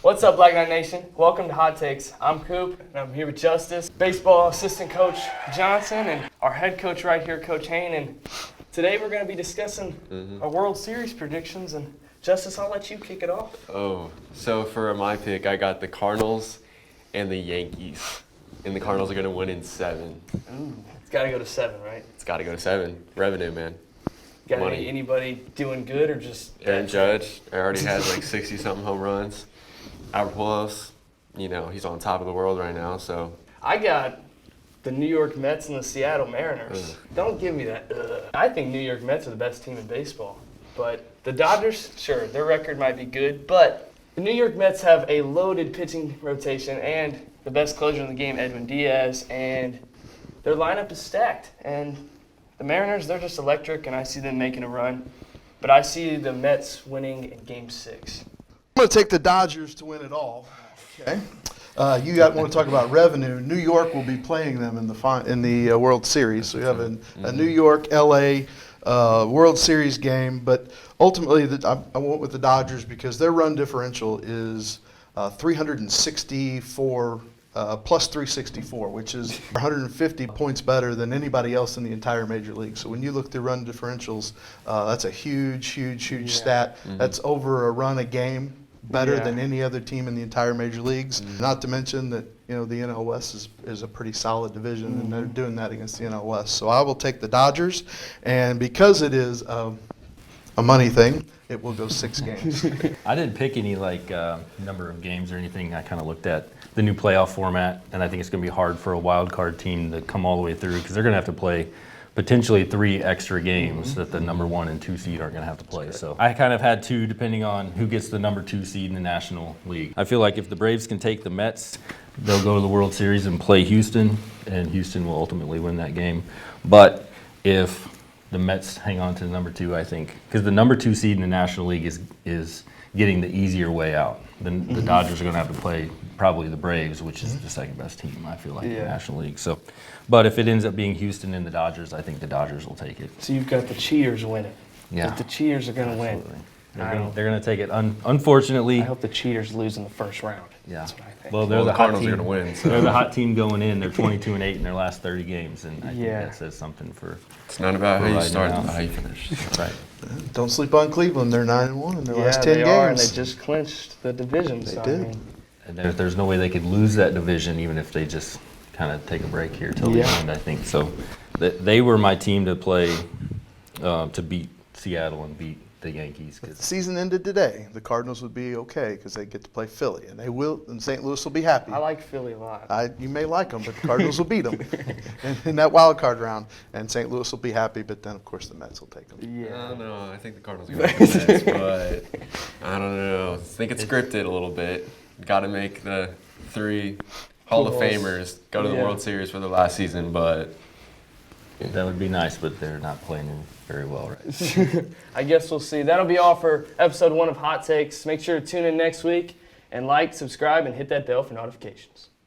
What's up, Black Knight Nation? Welcome to Hot Takes. I'm Coop, and I'm here with Justice, baseball assistant coach Johnson, and our head coach right here, Coach Hain. And today we're going to be discussing our World Series predictions. And Justice, I'll let you kick it off. So for my pick, I got the Cardinals and the Yankees. And the Cardinals are going to win in 7. Ooh, it's got to go to 7, right? It's got to go to 7. Revenue, man. Got Money. Anybody doing good or just Aaron Judge already has like 60-something home runs. Albert Pujols, he's on top of the world right now, so. I got the New York Mets and the Seattle Mariners. Don't give me that. I think New York Mets are the best team in baseball. But the Dodgers, sure, their record might be good, but the New York Mets have a loaded pitching rotation and the best closer in the game, Edwin Diaz, and their lineup is stacked. And the Mariners, they're just electric, and I see them making a run. But I see the Mets winning in Game 6. I'm going to take the Dodgers to win it all. Okay. You want to talk about revenue. New York will be playing them in the World Series. So you have a New York, LA World Series game. But ultimately, I went with the Dodgers because their run differential is 364 plus 364, which is 150 points better than anybody else in the entire major league. So when you look through run differentials, that's a huge stat. That's over a run a game. Better than any other team in the entire major leagues. Not to mention that the NL West is a pretty solid division, and they're doing that against the NL West. So I will take the Dodgers, and because it is a money thing, it will go 6 games. I didn't pick any number of games or anything. I kind of looked at the new playoff format, and I think it's going to be hard for a wild card team to come all the way through because they're going to have to play potentially 3 extra games that the number 1 and 2 seed aren't going to have to play. So I kind of had 2 depending on who gets the number 2 seed in the National League. I feel like if the Braves can take the Mets, they'll go to the World Series and play Houston, and Houston will ultimately win that game. But if the Mets hang on to the number 2, I think, because the number 2 seed in the National League is getting the easier way out. Then the Dodgers are going to have to play probably the Braves, which is the second best team, I feel like, in the National League. So, but if it ends up being Houston and the Dodgers, I think the Dodgers will take it. So you've got the cheaters winning. Yeah. But the cheaters are going to win. They're going to take it. Unfortunately, I hope the cheaters lose in the first round. yeah. That's what I think. Well, they're the hot Cardinals team. are going to win. So. They're the hot team going in. They're 22-8 in their last 30 games, and I think Yeah. that says something for. It's not about how you right start, now. it's about how you finish. Right. Don't sleep on Cleveland. They're 9-1 in their last 10 they games. are, and they just clinched the division. They so, did. I mean, And there's no way they could lose that division, even if they just kind of take a break here till the end, I think. So they were my team to play, to beat Seattle and beat the Yankees. If the season ended today, the Cardinals would be okay because they get to play Philly, and and St. Louis will be happy. I like Philly a lot. You may like them, but the Cardinals will beat them in that wild card round, and St. Louis will be happy. But then, of course, the Mets will take them. I don't know. I think the Cardinals are going to win the Mets, but I don't know. I think it's scripted a little bit. Got to make the 3 Hall of Famers go to the World Series for the last season, but That would be nice, but they're not playing very well right. I guess we'll see. That'll be all for episode 1 of Hot Takes. Make sure to tune in next week and like, subscribe, and hit that bell for notifications.